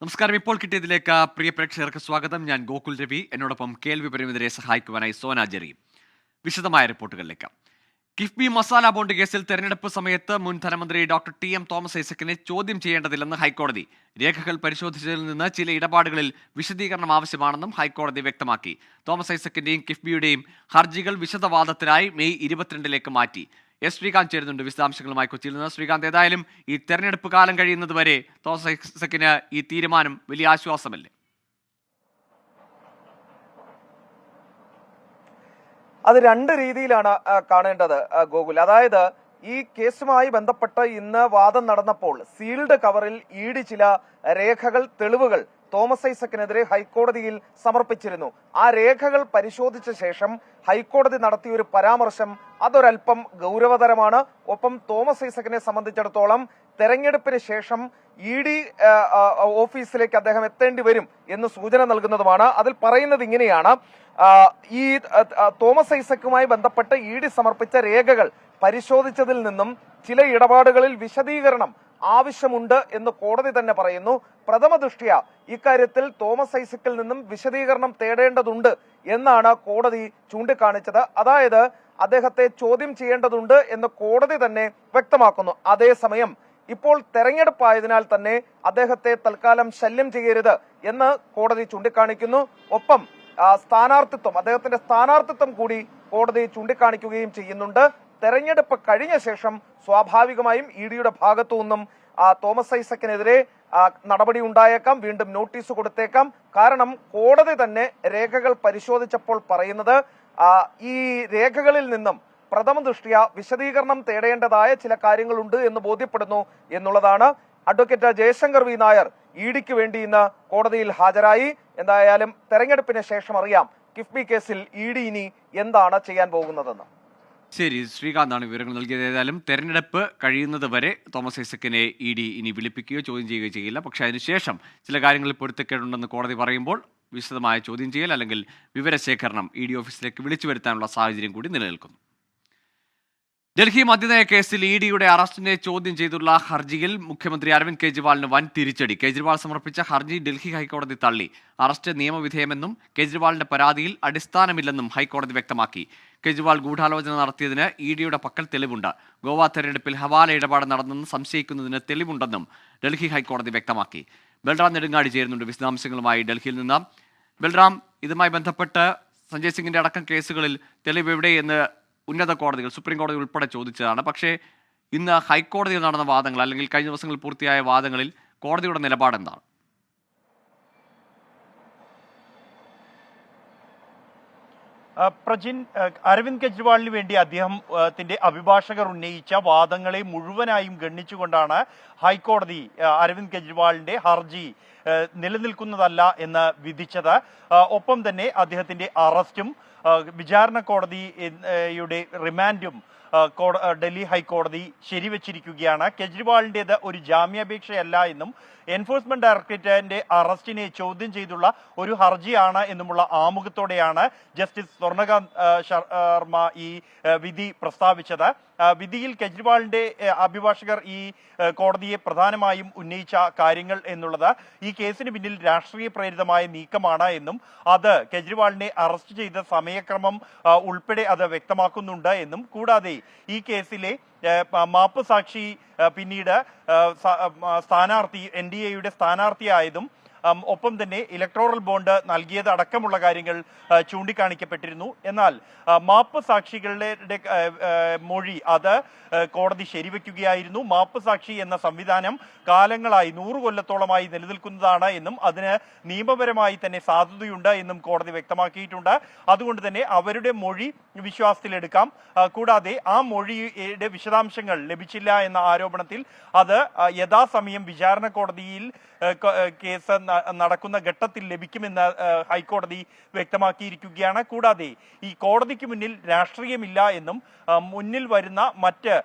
നമസ്കാരം. ഇപ്പോൾ കിട്ടിയതിലേക്ക് പ്രിയ പ്രേക്ഷകർക്ക് സ്വാഗതം. ഞാൻ ഗോകുൽ രവി. എന്നോടൊപ്പം കേൾവി പരിമിതരെ സഹായിക്കുവാനായി സോന ജെറി. വിശദമായ റിപ്പോർട്ടുകളിലേക്ക്. കിഫ്ബി മസാല ബോണ്ട് കേസിൽ തെരഞ്ഞെടുപ്പ് സമയത്ത് മുൻ ധനമന്ത്രി ഡോക്ടർ ടി.എം. തോമസ് ഐസക്കിനെ ചോദ്യം ചെയ്യേണ്ടതില്ലെന്ന് ഹൈക്കോടതി. രേഖകൾ പരിശോധിച്ചതിൽ നിന്ന് ചില ഇടപാടുകളിൽ വിശദീകരണം ആവശ്യമാണെന്നും ഹൈക്കോടതി വ്യക്തമാക്കി. തോമസ് ഐസക്കിന്റെയും കിഫ്ബിയുടെയും ഹർജികൾ വിശദവാദത്തിനായി മെയ് 22 മാറ്റി. എസ് ശ്രീകാന്ത് ചേരുന്നുണ്ട് വിശദാംശങ്ങളുമായി കൊച്ചിയിൽ നിന്ന്. ശ്രീകാന്ത്, ഏതായാലും ഈ തെരഞ്ഞെടുപ്പ് കാലം കഴിയുന്നത് വരെ തോമസ് ഐസക്കിന് ഈ തീരുമാനം വലിയ ആശ്വാസമല്ലേ? അത് രണ്ട് രീതിയിലാണ് കാണേണ്ടത് ഗോകുൽ. അതായത് ഈ കേസുമായി ബന്ധപ്പെട്ട് ഇന്ന് വാദം നടന്നപ്പോൾ സീൽഡ് കവറിൽ ഇഡി ചില രേഖകൾ, തെളിവുകൾ തോമസ് ഐസക്കിനെതിരെ ഹൈക്കോടതിയിൽ സമർപ്പിച്ചിരുന്നു. ആ രേഖകൾ പരിശോധിച്ച ശേഷം ഹൈക്കോടതി നടത്തിയ ഒരു പരാമർശം അതൊരൽപ്പം ഗൗരവതരമാണ്. ഒപ്പം തോമസ് ഐസക്കിനെ സംബന്ധിച്ചിടത്തോളം തെരഞ്ഞെടുപ്പിന് ശേഷം ഇഡി ഓഫീസിലേക്ക് അദ്ദേഹം എത്തേണ്ടി വരും എന്ന് സൂചന നൽകുന്നതുമാണ്. അതിൽ പറയുന്നത് ഇങ്ങനെയാണ്: ഈ തോമസ് ഐസക്കുമായി ബന്ധപ്പെട്ട് ഇഡി സമർപ്പിച്ച രേഖകൾ പരിശോധിച്ചതിൽ നിന്നും ചില ഇടപാടുകളിൽ വിശദീകരണം ആവശ്യമുണ്ട് എന്ന് കോടതി തന്നെ പറയുന്നു. പ്രഥമ ദൃഷ്ട്യാ ഇക്കാര്യത്തിൽ തോമസ് ഐസക്കിൽ നിന്നും വിശദീകരണം തേടേണ്ടതുണ്ട് എന്നാണ് കോടതി ചൂണ്ടിക്കാണിച്ചത്. അതായത് അദ്ദേഹത്തെ ചോദ്യം ചെയ്യേണ്ടതുണ്ട് എന്ന് കോടതി തന്നെ വ്യക്തമാക്കുന്നു. അതേസമയം ഇപ്പോൾ തെരഞ്ഞെടുപ്പായതിനാൽ തന്നെ അദ്ദേഹത്തെ തൽക്കാലം ശല്യം ചെയ്യരുത് എന്ന് കോടതി ചൂണ്ടിക്കാണിക്കുന്നു. ഒപ്പം അദ്ദേഹത്തിന്റെ സ്ഥാനാർത്ഥിത്വം കൂടി കോടതി ചൂണ്ടിക്കാണിക്കുകയും ചെയ്യുന്നുണ്ട്. തെരഞ്ഞെടുപ്പ് കഴിഞ്ഞ ശേഷം സ്വാഭാവികമായും ഇഡിയുടെ ഭാഗത്തു നിന്നും തോമസ് ഐസക്കിനെതിരെ നടപടി ഉണ്ടായേക്കാം, വീണ്ടും നോട്ടീസ് കൊടുത്തേക്കാം. കാരണം കോടതി തന്നെ രേഖകൾ പരിശോധിച്ചപ്പോൾ പറയുന്നത് ഈ രേഖകളിൽ നിന്നും പ്രഥമ ദൃഷ്ട്യാ വിശദീകരണം തേടേണ്ടതായ ചില കാര്യങ്ങളുണ്ട് എന്ന് ബോധ്യപ്പെടുന്നു എന്നുള്ളതാണ്. അഡ്വക്കേറ്റ് ജയശങ്കർ വി നായർ ഇഡിക്ക് വേണ്ടി ഇന്ന് കോടതിയിൽ ഹാജരായി. എന്തായാലും തെരഞ്ഞെടുപ്പിന് ശേഷം അറിയാം കിഫ്ബി കേസിൽ ഇഡി ഇനി എന്താണ് ചെയ്യാൻ പോകുന്നതെന്ന്. ശരി, ശ്രീകാന്താണ് വിവരങ്ങൾ നൽകിയത്. ഏതായാലും തെരഞ്ഞെടുപ്പ് കഴിയുന്നത് വരെ തോമസ് ഐസക്കിനെ ഇഡി ഇനി വിളിപ്പിക്കുകയോ ചോദ്യം ചെയ്യുകയോ ചെയ്യില്ല. പക്ഷേ അതിനുശേഷം ചില കാര്യങ്ങളിൽ പൊരുത്തക്കേടുണ്ടെന്ന് കോടതി പറയുമ്പോൾ വിശദമായ ചോദ്യം ചെയ്യൽ അല്ലെങ്കിൽ വിവരശേഖരണം ഇഡി ഓഫീസിലേക്ക് വിളിച്ചു വരുത്താനുള്ള സാഹചര്യം കൂടി നിലനിൽക്കുന്നു. ഡൽഹി മദ്യനയ കേസിൽ ഇഡിയുടെ അറസ്റ്റിനെ ചോദ്യം ചെയ്തുള്ള ഹർജിയിൽ മുഖ്യമന്ത്രി അരവിന്ദ് കെജ്രിവാളിന് വൻ തിരിച്ചടി. കെജ്രിവാൾ സമർപ്പിച്ച ഹർജി ഡൽഹി ഹൈക്കോടതി തള്ളി. അറസ്റ്റ് നിയമവിധേയമെന്നും കെജ്രിവാളിന്റെ പരാതിയിൽ അടിസ്ഥാനമില്ലെന്നും ഹൈക്കോടതി വ്യക്തമാക്കി. കെജ്രിവാൾ ഗൂഢാലോചന നടത്തിയതിന് ഇഡിയുടെ പക്കൽ തെളിവുണ്ട്. ഗോവ തെരഞ്ഞെടുപ്പിൽ ഹവാല ഇടപാട് നടന്നെന്ന് സംശയിക്കുന്നതിന് തെളിവുണ്ടെന്നും ഡൽഹി ഹൈക്കോടതി വ്യക്തമാക്കി. ബൽറാം നെടുങ്ങാടി ചേരുന്നുണ്ട് വിശദാംശങ്ങളുമായി ഡൽഹിയിൽ നിന്ന്. ബൽറാം, ഇതുമായി ബന്ധപ്പെട്ട് സഞ്ജയ് സിംഗിന്റെ അടക്കം കേസുകളിൽ തെളിവ് എവിടെയെന്ന് ഉന്നത കോടതികൾ, സുപ്രീം കോടതി ഉൾപ്പെടെ ചോദിച്ചതാണ്. പക്ഷേ ഇന്ന് ഹൈക്കോടതിയിൽ നടന്ന വാദങ്ങൾ അല്ലെങ്കിൽ കഴിഞ്ഞ ദിവസങ്ങളിൽ പൂർത്തിയായ വാദങ്ങളിൽ കോടതിയുടെ നിലപാടെന്താണ്? പ്രജിൻ, അരവിന്ദ് കെജ്രിവാളിന് വേണ്ടി അദ്ദേഹത്തിന്റെ അഭിഭാഷകർ ഉന്നയിച്ച വാദങ്ങളെ മുഴുവനായും ഗണ്ണിച്ചുകൊണ്ടാണ് ഹൈക്കോടതി അരവിന്ദ് കെജ്രിവാളിന്റെ ഹർജി നിലനിൽക്കുന്നതല്ല എന്ന് വിധിച്ചത്. ഒപ്പം തന്നെ അദ്ദേഹത്തിന്റെ അറസ്റ്റും വിചാരണ കോടതിയുടെ റിമാൻഡും ഡൽഹി ഹൈക്കോടതി ശരിവച്ചിരിക്കുകയാണ്. കെജ്രിവാളിന്റേത് ഒരു ജാമ്യാപേക്ഷയല്ല എന്നും എൻഫോഴ്സ്മെന്റ് ഡയറക്ടറേറ്റിന്റെ അറസ്റ്റിനെ ചോദ്യം ചെയ്തുള്ള ഒരു ഹർജിയാണ് എന്നുമുള്ള ആമുഖത്തോടെയാണ് ജസ്റ്റിസ് സ്വർണകാന്ത് ശർമ്മ ഈ വിധി പ്രസ്താവിച്ചത്. വിധിയിൽ കെജ്രിവാളിന്റെ അഭിഭാഷകർ ഈ കോടതിയെ പ്രധാനമായും ഉന്നയിച്ച കാര്യങ്ങൾ എന്നുള്ളത് ഈ കേസിന് പിന്നിൽ രാഷ്ട്രീയ പ്രേരിതമായ നീക്കമാണ് എന്നും അത് കെജ്രിവാളിനെ അറസ്റ്റ് ചെയ്ത സമയക്രമം ഉൾപ്പെടെ അത് വ്യക്തമാക്കുന്നുണ്ട് എന്നും കൂടാതെ ഈ കേസിലെ മാപ്പ് സാക്ഷി പിന്നീട് സ്ഥാനാർത്ഥി NDAയുടെ സ്ഥാനാർത്ഥിയായതും ഒപ്പം തന്നെ ഇലക്ടോറൽ ബോണ്ട് നൽകിയത് അടക്കമുള്ള കാര്യങ്ങൾ ചൂണ്ടിക്കാണിക്കപ്പെട്ടിരുന്നു. എന്നാൽ മാപ്പ് സാക്ഷികളുടെ മൊഴി അത് കോടതി ശരിവെക്കുകയായിരുന്നു. മാപ്പ് സാക്ഷി എന്ന സംവിധാനം കാലങ്ങളായി 100 കൊല്ലത്തോളമായി നിലനിൽക്കുന്നതാണ് എന്നും അതിന് നിയമപരമായി തന്നെ സാധുതയുണ്ട് എന്നും കോടതി വ്യക്തമാക്കിയിട്ടുണ്ട്. അതുകൊണ്ട് തന്നെ അവരുടെ മൊഴി വിശ്വാസത്തിലെടുക്കാം. കൂടാതെ ആ മൊഴിയുടെ വിശദാംശങ്ങൾ ലഭിച്ചില്ല എന്ന ആരോപണത്തിൽ അത് യഥാസമയം വിചാരണ കോടതിയിൽ കേസ് നടക്കുന്ന ഘട്ടത്തിൽ ലഭിക്കുമെന്ന് ഹൈക്കോടതി വ്യക്തമാക്കിയിരിക്കുകയാണ്. കൂടാതെ ഈ കോടതിക്ക് മുന്നിൽ രാഷ്ട്രീയമില്ല എന്നും മുന്നിൽ വരുന്ന മറ്റ്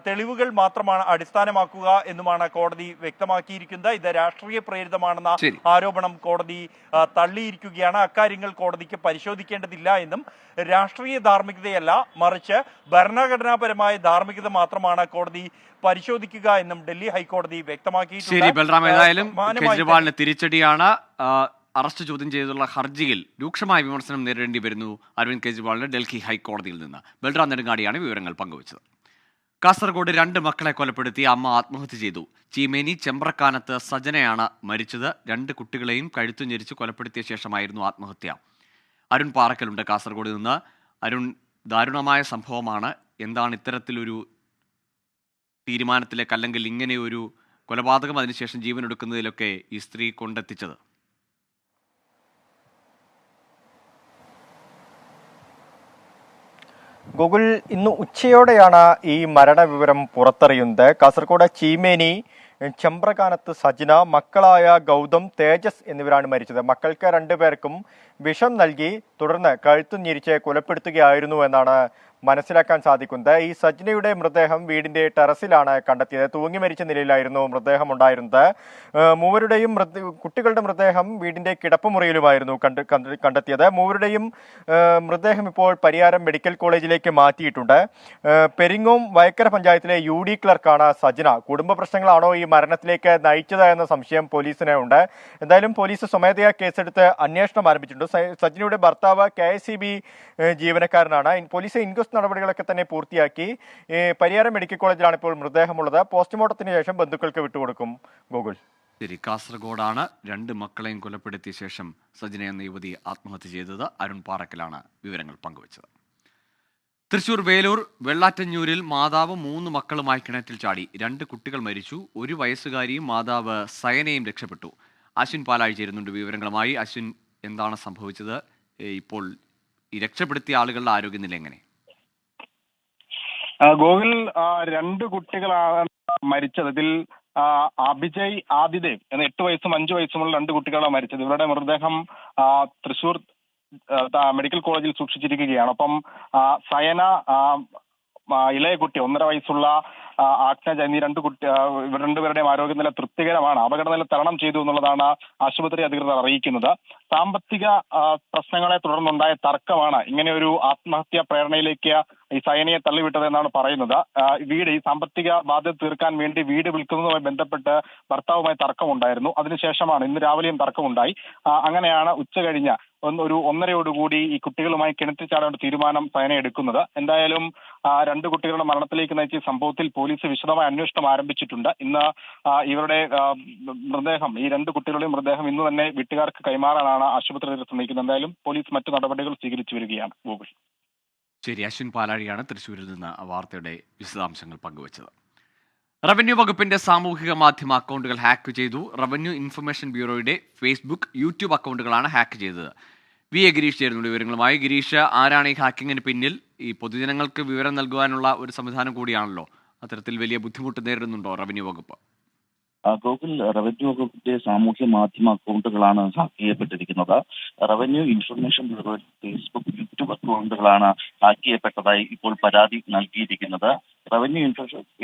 തെളിവുകൾ മാത്രമാണ് അടിസ്ഥാനമാക്കുക എന്നുമാണ് കോടതി വ്യക്തമാക്കിയിരിക്കുന്നത്. ഇത് രാഷ്ട്രീയ പ്രേരിതമാണെന്ന ആരോപണം കോടതി തള്ളിയിരിക്കുകയാണ്. അക്കാര്യങ്ങൾ കോടതിക്ക് പരിശോധിക്കേണ്ടതില്ല എന്നും രാഷ്ട്രീയ ധാർമ്മികതയല്ല മറിച്ച് ഭരണഘടനാപരമായ ധാർമ്മികത മാത്രമാണ് കോടതി പരിശോധിക്കുക എന്നും ഡൽഹി ഹൈക്കോടതി വ്യക്തമാക്കിയിട്ടുണ്ട്. ശരി ബൽറാം, ഏതായാലും കേജ്രിവാളിന് തിരിച്ചടിയാണ്. അറസ്റ്റ് ചോദ്യം ചെയ്തുള്ള ഹർജിയിൽ രൂക്ഷമായ വിമർശനം നേരിടേണ്ടി വരുന്നു അരവിന്ദ് കെജ്രിവാളിന് ഡൽഹി ഹൈക്കോടതിയിൽ നിന്ന്. ബൽറാം നെടുങ്ങാടിയാണ് വിവരങ്ങൾ പങ്കുവച്ചത്. കാസർഗോഡ് 2 മക്കളെ കൊലപ്പെടുത്തി അമ്മ ആത്മഹത്യ ചെയ്തു. ചീമേനി ചെമ്പ്രക്കാനത്ത് സജനയാണ് മരിച്ചത്. 2 കുട്ടികളെയും കഴുത്തു ഞെരിച്ച് കൊലപ്പെടുത്തിയ ശേഷമായിരുന്നു ആത്മഹത്യ. അരുൺ പാറക്കലുണ്ട് കാസർഗോഡ് നിന്ന്. അരുൺ, ദാരുണമായ സംഭവമാണ്. എന്താണ് ഇത്തരത്തിലൊരു തീരുമാനത്തിലേക്ക്, അല്ലെങ്കിൽ ഇങ്ങനെ ഒരു കൊലപാതകം അതിനുശേഷം ജീവനെടുക്കുന്നതിലൊക്കെ ഈ സ്ത്രീ കൊണ്ടെത്തിച്ചത്? ഗൂഗിൾ ഇന്ന് ഉച്ചയോടെയാണ് ഈ മരണവിവരം പുറത്തറിയുന്നത്. കാസർഗോഡ് ചീമേനി ചെമ്പ്രകാനത്ത് സജിന, മക്കളായ ഗൗതം, തേജസ് എന്നിവരാണ് മരിച്ചത്. മക്കൾക്ക് 2 പേർക്കും വിഷം നൽകി തുടർന്ന് കഴുത്തു ഞെരിച്ച് കൊലപ്പെടുത്തുകയായിരുന്നു എന്നാണ് മനസ്സിലാക്കാൻ സാധിക്കുന്നത്. ഈ സജ്നയുടെ മൃതദേഹം വീടിന്റെ ടെറസിലാണ് കണ്ടെത്തിയത്. തൂങ്ങി മരിച്ച നിലയിലായിരുന്നു മൃതദേഹം ഉണ്ടായിരുന്നത്. മൂവരുടെയും കുട്ടികളുടെ മൃതദേഹം വീടിന്റെ കിടപ്പുമുറിയിലുമായിരുന്നു കണ്ടെത്തിയത്. മൂവരുടെയും മൃതദേഹം ഇപ്പോൾ പരിയാരം മെഡിക്കൽ കോളേജിലേക്ക് മാറ്റിയിട്ടുണ്ട്. പെരിങ്ങോം വയക്കര പഞ്ചായത്തിലെ UD ക്ലർക്കാണ് സജ്ന. കുടുംബ പ്രശ്നങ്ങളാണോ ഈ മരണത്തിലേക്ക് നയിച്ചത് എന്ന സംശയം പോലീസിന് ഉണ്ട്. എന്തായാലും പോലീസ് സ്വമേധയാ കേസെടുത്ത് അന്വേഷണം ആരംഭിച്ചിട്ടുണ്ട്. സജ്നയുടെ ഭർത്താവ് KSEB ജീവനക്കാരനാണ്. പോലീസ് ഇൻക്വസ്റ്റ് നടപടികളൊക്കെ തന്നെ പൂർത്തിയാക്കി. പരിയാരം മെഡിക്കൽ കോളേജിലാണ് ഇപ്പോൾ മൃതദേഹമുള്ളത്. പോസ്റ്റ്മോർട്ടത്തിന് ശേഷം ബന്ധുക്കൾക്ക് വിട്ടുകൊടുക്കും. ഗൂഗിൾ. ശരി, കാസർഗോഡാണ് 2 മക്കളെയും കൊലപ്പെടുത്തിയ ശേഷം സജന എന്ന യുവതി ആത്മഹത്യ ചെയ്തത്. അരുൺ പാറക്കലാണ് വിവരങ്ങൾ പങ്കുവച്ചത്. തൃശൂർ വേലൂർ വെള്ളാറ്റഞ്ഞൂരിൽ മാതാവ് 3 മക്കളുമായി കിണറ്റിൽ ചാടി. 2 കുട്ടികൾ മരിച്ചു. 1 വയസ്സുകാരിയും മാതാവ് സയനയും രക്ഷപ്പെട്ടു. അശ്വിൻ പാലാഴി ചേരുന്നുണ്ട് വിവരങ്ങളുമായി. അശ്വിൻ, എന്താണ് സംഭവിച്ചത്? ഇപ്പോൾ ഈ രക്ഷപ്പെടുത്തിയ ആളുകളുടെ ആരോഗ്യനില എങ്ങനെ? ഗോകുൽ, 2 കുട്ടികളാണ് മരിച്ചത്. ഇതിൽ അഭിജയ്, ആദിദേവ് എന്ന 8 വയസ്സും 5 വയസ്സുമുള്ള 2 കുട്ടികളാണ് മരിച്ചത്. ഇവരുടെ മൃതദേഹം തൃശൂർ മെഡിക്കൽ കോളേജിൽ സൂക്ഷിച്ചിരിക്കുകയാണ്. ഒപ്പം സയന, ഇളയ കുട്ടി 1.5 വയസ്സുള്ള ആജ്ഞ എന്നീ 2 രണ്ടുപേരുടെയും ആരോഗ്യനില തൃപ്തികരമാണ്. അപകടനില തരണം ചെയ്തു എന്നുള്ളതാണ് ആശുപത്രി അധികൃതർ അറിയിക്കുന്നത്. സാമ്പത്തിക പ്രശ്നങ്ങളെ തുടർന്നുണ്ടായ തർക്കമാണ് ഇങ്ങനെ ഒരു ആത്മഹത്യാ പ്രേരണയിലേക്ക് ഈ സയനയെ തള്ളിവിട്ടതെന്നാണ് പറയുന്നത്. ഈ സാമ്പത്തിക ബാധ്യത തീർക്കാൻ വേണ്ടി വീട് വിൽക്കുന്നതുമായി ബന്ധപ്പെട്ട് ഭർത്താവുമായി തർക്കമുണ്ടായിരുന്നു. അതിനുശേഷമാണ് ഇന്ന് രാവിലെയും തർക്കമുണ്ടായി. അങ്ങനെയാണ് ഉച്ച കഴിഞ്ഞ ഒരു 1:30 ഈ കുട്ടികളുമായി കിണറ്റിൽ ചാടേണ്ട തീരുമാനം സയന എടുക്കുന്നത്. എന്തായാലും 2 കുട്ടികളുടെ മരണത്തിലേക്ക് നയിച്ച സംഭവത്തിൽ പോലീസ് വിശദമായ അന്വേഷണം ആരംഭിച്ചിട്ടുണ്ട്. ഇന്ന് ഇവരുടെ മൃതദേഹം, ഈ 2 കുട്ടികളുടെയും മൃതദേഹം ഇന്ന് തന്നെ വീട്ടുകാർക്ക് കൈമാറാനാണ് ആശുപത്രി ശ്രമിക്കുന്നത്. എന്തായാലും പോലീസ് മറ്റു നടപടികൾ സ്വീകരിച്ചു വരികയാണ്. ഗൂഗിൾ. ശരി, അശ്വിൻ പാലാഴിയാണ് തൃശ്ശൂരിൽ നിന്ന് ആ വാർത്തയുടെ വിശദാംശങ്ങൾ പങ്കുവച്ചത്. റവന്യൂ വകുപ്പിന്റെ സാമൂഹിക മാധ്യമ അക്കൗണ്ടുകൾ ഹാക്ക് ചെയ്തു. റവന്യൂ ഇൻഫർമേഷൻ ബ്യൂറോയുടെ ഫേസ്ബുക്ക്, യൂട്യൂബ് അക്കൗണ്ടുകളാണ് ഹാക്ക് ചെയ്തത്. ഗിരീഷ് ചേരുന്നുണ്ട് വിവരങ്ങളുമായി. ഗിരീഷ്, ആരാണ് ഈ ഹാക്കിങ്ങിന് പിന്നിൽ? ഈ പൊതുജനങ്ങൾക്ക് വിവരം നൽകുവാനുള്ള ഒരു സംവിധാനം കൂടിയാണല്ലോ. അത്തരത്തിൽ വലിയ ബുദ്ധിമുട്ട് നേരിടുന്നുണ്ടോ റവന്യൂ വകുപ്പ്? ഗൂഗിൾ, റവന്യൂ വകുപ്പിന്റെ സാമൂഹ്യ മാധ്യമ അക്കൗണ്ടുകളാണ് ഹാക്ക് ചെയ്യപ്പെട്ടിരിക്കുന്നത്. Revenue information bureau Facebook, YouTube അക്കൗണ്ടുകളാണ് ഹാക്ക് ചെയ്യപ്പെട്ടതായി ഇപ്പോൾ പരാതി നൽകിയിരിക്കുന്നത്. റവന്യൂ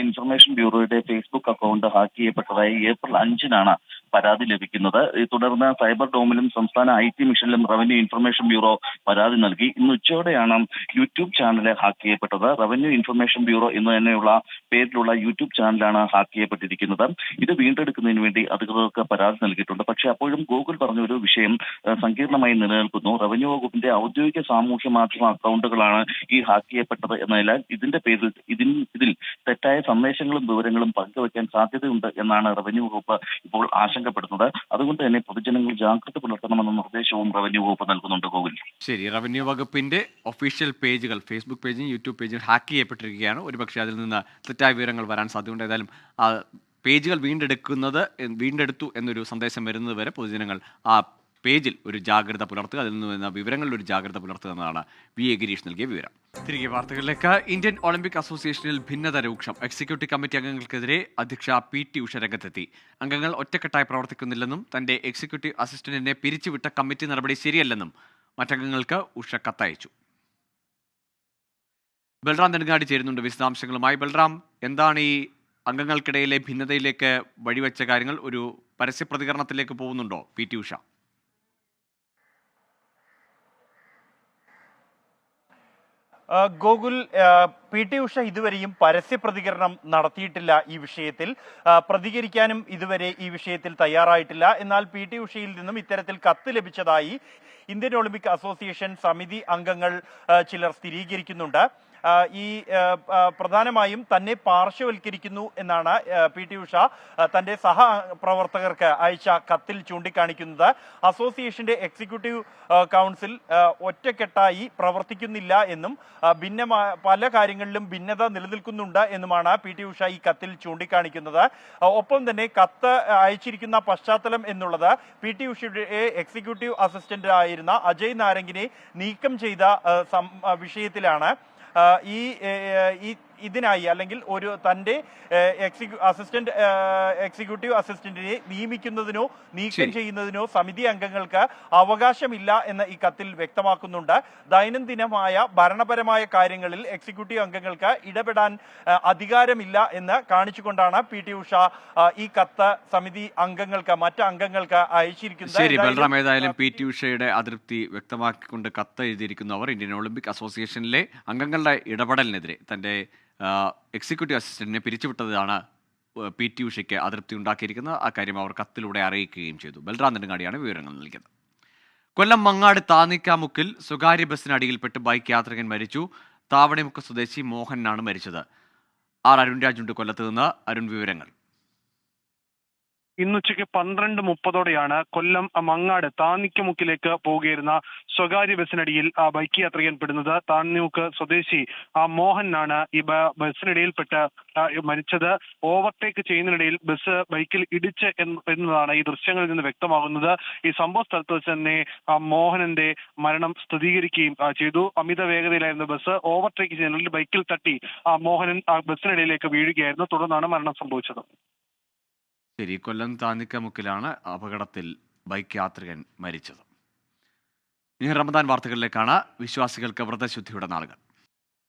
ഇൻഫർമേഷൻ ബ്യൂറോയുടെ ഫേസ്ബുക്ക് അക്കൗണ്ട് ഹാക്ക് ചെയ്യപ്പെട്ടതായി ഏപ്രിൽ 5-നാണ് പരാതി ലഭിക്കുന്നത്. തുടർന്ന് സൈബർ ഡോമിലും സംസ്ഥാന IT മിഷനിലും റവന്യൂ ഇൻഫർമേഷൻ ബ്യൂറോ പരാതി നൽകി. ഇന്ന് ഉച്ചയോടെയാണ് യൂട്യൂബ് ചാനൽ ഹാക്ക് ചെയ്യപ്പെട്ടത്. റവന്യൂ ഇൻഫർമേഷൻ ബ്യൂറോ എന്ന് തന്നെയുള്ള പേരിലുള്ള യൂട്യൂബ് ചാനലാണ് ഹാക്ക് ചെയ്യപ്പെട്ടിരിക്കുന്നത്. ഇത് വീണ്ടെടുക്കുന്നതിന് വേണ്ടി അധികൃതർക്ക് പരാതി നൽകിയിട്ടുണ്ട്. പക്ഷേ അപ്പോഴും ഗൂഗിൾ പറഞ്ഞ ഒരു വിഷയം സങ്കീർണമായി നിലനിൽക്കുന്നു. റവന്യൂ വകുപ്പിന്റെ ഔദ്യോഗിക സാമൂഹ്യ മാധ്യമ അക്കൗണ്ടുകളാണ് ഈ ഹാക്ക് ചെയ്യപ്പെട്ടത് എന്നതിനാൽ ഇതിന്റെ പേരിൽ ഇതിൽ തെറ്റായ സന്ദേശങ്ങളും വിവരങ്ങളും പങ്കുവയ്ക്കാൻ സാധ്യതയുണ്ട് എന്നാണ് റവന്യൂ വകുപ്പ് ഇപ്പോൾ ആശങ്കപ്പെടുന്നത്. അതുകൊണ്ട് തന്നെ പൊതുജനങ്ങൾ ജാഗ്രത പുലർത്തണമെന്ന നിർദ്ദേശവും റവന്യൂ വകുപ്പ് നൽകുന്നുണ്ട്. ഗോകുൽ. ശരി, റവന്യൂ വകുപ്പിന്റെ ഒഫീഷ്യൽ പേജുകൾ, ഫേസ്ബുക്ക് പേജും യൂട്യൂബ് പേജും ഹാക്ക് ചെയ്യപ്പെട്ടിരിക്കുകയാണ്. ഒരുപക്ഷെ അതിൽ നിന്ന് തെറ്റായ വിവരങ്ങൾ വരാൻ സാധ്യതയുണ്ട്. ഏതായാലും പേജുകൾ വീണ്ടെടുത്തു എന്നൊരു സന്ദേശം വരുന്നത് വരെ പൊതുജനങ്ങൾ ആ പേജിൽ ഒരു ജാഗ്രത പുലർത്തുക, അതിൽ നിന്ന് വരുന്ന വിവരങ്ങളിൽ ഒരു ജാഗ്രത പുലർത്തുക എന്നതാണ് ഗിരീഷ് നൽകിയ വിവരം. തിരികെ വാർത്തകളിലേക്ക്. ഇന്ത്യൻ ഒളിമ്പിക് അസോസിയേഷനിൽ ഭിന്നത രൂക്ഷം. എക്സിക്യൂട്ടീവ് കമ്മിറ്റി അംഗങ്ങൾക്കെതിരെ അധ്യക്ഷ PT ഉഷ രംഗത്തെത്തി. അംഗങ്ങൾ ഒറ്റക്കെട്ടായി പ്രവർത്തിക്കുന്നില്ലെന്നും തന്റെ എക്സിക്യൂട്ടീവ് അസിസ്റ്റന്റിനെ പിരിച്ചുവിട്ട കമ്മിറ്റി നടപടി ശരിയല്ലെന്നും മറ്റംഗങ്ങൾക്ക് ഉഷ കത്തയച്ചു. ബൽറാം നെടുങ്ങാടി ചേരുന്നുണ്ട് വിശദാംശങ്ങളുമായി. ബൽറാം, എന്താണ് ഈ അംഗങ്ങൾക്കിടയിലെ ഭിന്നതയിലേക്ക് വഴിവെച്ച കാര്യങ്ങൾ? ഒരു പരസ്യ പ്രതികരണത്തിലേക്ക് പോകുന്നുണ്ടോ PT ഉഷ? ഗോകുൽ, PT ഉഷ ഇതുവരെയും പരസ്യ പ്രതികരണം നടത്തിയിട്ടില്ല ഈ വിഷയത്തിൽ. പ്രതികരിക്കാനും ഇതുവരെ ഈ വിഷയത്തിൽ തയ്യാറായിട്ടില്ല. എന്നാൽ PT ഉഷയിൽ നിന്നും ഇത്തരത്തിൽ കത്ത് ലഭിച്ചതായി ഇന്ത്യൻ ഒളിമ്പിക് അസോസിയേഷൻ സമിതി അംഗങ്ങൾ ചിലർ സ്ഥിരീകരിക്കുന്നുണ്ട്. ഈ പ്രധാനമായും തന്നെ പാർശ്വവൽക്കരിക്കുന്നു എന്നാണ് PT ഉഷ തന്റെ സഹപ്രവർത്തകർക്ക് അയച്ച കത്തിൽ ചൂണ്ടിക്കാണിക്കുന്നത്. അസോസിയേഷന്റെ എക്സിക്യൂട്ടീവ് കൗൺസിൽ ഒറ്റക്കെട്ടായി പ്രവർത്തിക്കുന്നില്ല എന്നും പല കാര്യങ്ങളിലും ഭിന്നത നിലനിൽക്കുന്നുണ്ട് എന്നുമാണ് PT ഉഷ ഈ കത്തിൽ ചൂണ്ടിക്കാണിക്കുന്നത്. ഒപ്പം തന്നെ കത്ത് അയച്ചിരിക്കുന്ന പശ്ചാത്തലം എന്നുള്ളത് PT ഉഷയുടെ എക്സിക്യൂട്ടീവ് അസിസ്റ്റന്റ് ആയിരുന്ന അജയ് നാരംഗിനെ നീക്കം ചെയ്ത വിഷയത്തിലാണ്. ഇതിനായി അല്ലെങ്കിൽ ഒരു തന്റെ എക്സിക്യൂട്ടീവ് അസിസ്റ്റന്റിനെ നിയമിക്കുന്നതിനോ നീക്കം ചെയ്യുന്നതിനോ സമിതി അംഗങ്ങൾക്ക് അവകാശമില്ല എന്ന് ഈ കത്തിൽ വ്യക്തമാക്കുന്നുണ്ട്. ദൈനംദിനമായ ഭരണപരമായ കാര്യങ്ങളിൽ എക്സിക്യൂട്ടീവ് അംഗങ്ങൾക്ക് ഇടപെടാൻ അധികാരമില്ല എന്ന് കാണിച്ചുകൊണ്ടാണ് PT ഉഷ ഈ കത്ത് സമിതി അംഗങ്ങൾക്ക് മറ്റ് അംഗങ്ങൾക്ക് അയച്ചിരിക്കുന്നത്. ശരി ബൽറാം, ഏതായാലും PT ഉഷയുടെ അതൃപ്തി വ്യക്തമാക്കിക്കൊണ്ട് കത്ത് എഴുതിയിരിക്കുന്നവർ ഇന്ത്യൻ ഒളിമ്പിക് അസോസിയേഷനിലെ അംഗങ്ങളുടെ ഇടപെടലിനെതിരെ തന്റെ എക്സിക്യൂട്ടീവ് അസിസ്റ്റന്റിനെ പിരിച്ചുവിട്ടതാണ് PT ഉഷയ്ക്ക് അതൃപ്തി ഉണ്ടാക്കിയിരിക്കുന്നത്. ആ കാര്യം അവർ കത്തിലൂടെ അറിയിക്കുകയും ചെയ്തു. ബൽറാം നെടുങ്ങാടിയാണ് വിവരങ്ങൾ നൽകിയത്. കൊല്ലം മങ്ങാട് താന്നിക്കാമുക്കിൽ സ്വകാര്യ ബസ്സിനടിയിൽപ്പെട്ട് ബൈക്ക് യാത്രികൻ മരിച്ചു. താവണിമുക്ക് സ്വദേശി മോഹനാണ് മരിച്ചത്. അരുൺ രാജുണ്ട് കൊല്ലത്ത് നിന്ന്. അരുൺ, വിവരങ്ങൾ. ഇന്നുച്ചയ്ക്ക് 12:30 കൊല്ലം മങ്ങാട് താന്നിക്കമുക്കിലേക്ക് പോവുകയായിരുന്ന സ്വകാര്യ ബസ്സിനടിയിൽ ബൈക്ക് യാത്രികൻ പെടുന്നത്. താന്നിമുക്ക് സ്വദേശി മോഹനാണ് ഈ ബസ്സിനിടയിൽപ്പെട്ട് മരിച്ചത്. ഓവർടേക്ക് ചെയ്യുന്നതിനിടയിൽ ബസ് ബൈക്കിൽ ഇടിച്ച് എന്നതാണ് ഈ ദൃശ്യങ്ങളിൽ നിന്ന് വ്യക്തമാകുന്നത്. ഈ സംഭവ സ്ഥലത്ത് വെച്ച് തന്നെ മോഹനന്റെ മരണം സ്ഥിരീകരിക്കുകയും ചെയ്തു. അമിത വേഗതയിലായിരുന്ന ബസ് ഓവർടേക്ക് ചെയ്യുന്നതിൽ ബൈക്കിൽ തട്ടി മോഹനൻ ബസ്സിനിടയിലേക്ക് വീഴുകയായിരുന്നു. തുടർന്നാണ് മരണം സംഭവിച്ചത്. ശരി, കൊല്ലം താന്നിക്കമുക്കിലാണ് അപകടത്തിൽ ബൈക്ക് യാത്രികൻ മരിച്ചത്. ഇനി റമദാൻ വാർത്തകളിലേക്കാണ്. വിശ്വാസികൾക്ക് വ്രതശുദ്ധിയുടെ നാളുകൾ.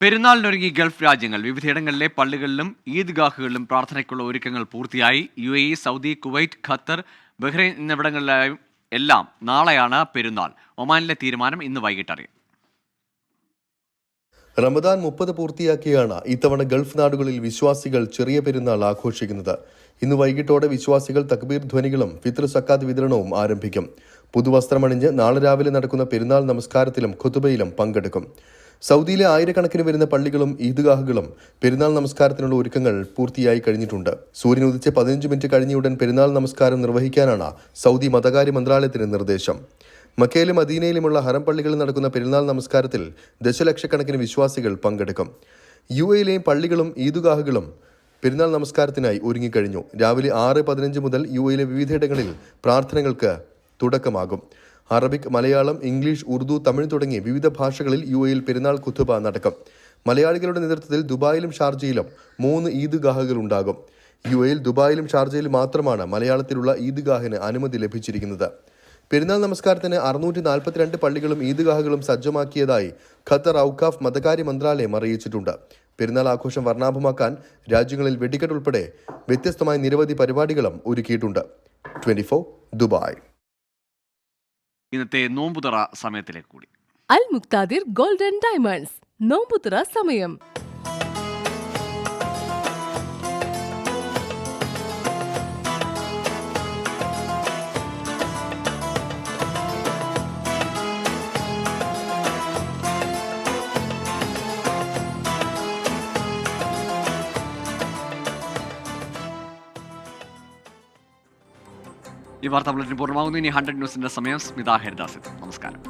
പെരുന്നാളിനൊരുങ്ങി ഗൾഫ് രാജ്യങ്ങൾ. വിവിധയിടങ്ങളിലെ പള്ളികളിലും ഈദ്ഗാഹുകളിലും പ്രാർത്ഥനയ്ക്കുള്ള ഒരുക്കങ്ങൾ പൂർത്തിയായി. UAE, Saudi, Kuwait, Qatar, Bahrain എന്നിവിടങ്ങളിലായും എല്ലാം നാളെയാണ് പെരുന്നാൾ. ഒമാനിലെ തീരുമാനം ഇന്ന് വൈകിട്ട് അറിയാം. റമദാൻ 30 പൂർത്തിയാക്കിയാണ് ഇത്തവണ ഗൾഫ് നാടുകളിൽ വിശ്വാസികൾ ചെറിയ പെരുന്നാൾ ആഘോഷിക്കുന്നത്. ഇന്ന് വൈകിട്ടോടെ വിശ്വാസികൾ തക്ബീർ ധ്വനികളും ഫിത്ർ സക്കാത്ത് വിതരണവും ആരംഭിക്കും. പുതുവസ്ത്രമണിഞ്ഞ് നാളെ രാവിലെ നടക്കുന്ന പെരുന്നാൾ നമസ്കാരത്തിലും ഖുതുബയിലും പങ്കെടുക്കും. സൗദിയിലെ ആയിരക്കണക്കിന് വരുന്ന പള്ളികളും ഈദ്ഗാഹുകളും പെരുന്നാൾ നമസ്കാരത്തിനുള്ള ഒരുക്കങ്ങൾ പൂർത്തിയായി കഴിഞ്ഞിട്ടുണ്ട്. സൂര്യൻ ഉദിച്ച് 15 മിനിറ്റ് കഴിഞ്ഞയുടൻ പെരുന്നാൾ നമസ്കാരം നിർവഹിക്കാനാണ് സൗദി മതകാര്യ മന്ത്രാലയത്തിന്റെ നിർദ്ദേശം. മക്കയിലും മദീനയിലുമുള്ള ഹറം പള്ളികളിൽ നടക്കുന്ന പെരുന്നാൾ നമസ്കാരത്തിൽ ദശലക്ഷക്കണക്കിന് വിശ്വാസികൾ പങ്കെടുക്കും. UAEയിലെയും പള്ളികളും ഈദ്ഗാഹുകളും പെരുന്നാൾ നമസ്കാരത്തിനായി ഒരുങ്ങിക്കഴിഞ്ഞു. രാവിലെ 6:15 മുതൽ UAEയിലെ വിവിധയിടങ്ങളിൽ പ്രാർത്ഥനകൾക്ക് തുടക്കമാകും. അറബിക്, മലയാളം, ഇംഗ്ലീഷ്, ഉറുദു, തമിഴ് തുടങ്ങി വിവിധ ഭാഷകളിൽ UAEയിൽ പെരുന്നാൾ ഖുതുബ നടക്കും. മലയാളികളുടെ നേതൃത്വത്തിൽ ദുബായിലും ഷാർജയിലും 3 ഈദ്ഗാഹുകൾ ഉണ്ടാകും. UAEയിൽ ദുബായിലും ഷാർജയിലും മാത്രമാണ് മലയാളത്തിലുള്ള ഈദ്ഗാഹിന് അനുമതി ലഭിച്ചിരിക്കുന്നത്. പെരുന്നാൾ നമസ്കാരത്തിന് 642 പള്ളികളും ഈദ്ഗാഹുകളും സജ്ജമാക്കിയതായി ഖത്തർ ഔഖാഫ് മതകാര്യ മന്ത്രാലയം അറിയിച്ചിട്ടുണ്ട്. പെരുന്നാൾ ആഘോഷം വർണ്ണാഭമാക്കാൻ രാജ്യങ്ങളിൽ വെടിക്കെട്ട് ഉൾപ്പെടെ വ്യത്യസ്തമായ നിരവധി പരിപാടികളും ഒരുക്കിയിട്ടുണ്ട്. 24 ദുബായ്. ഇന്നത്തെ നോമ്പുതുറ സമയത്തിലേക്ക് കൂടി. അൽ മുക്താദിർ ഗോൾഡൻ ഡയമണ്ട്സ് നോമ്പുതുറ സമയം. ഈ വാർത്താ ബുള്ളറ്റിൻ പൂർണ്ണമാകുന്നു. ഇനി 100 ന്യൂസിന്റെ സമയം. സ്മിത ഹരിദാസ്. നമസ്കാരം.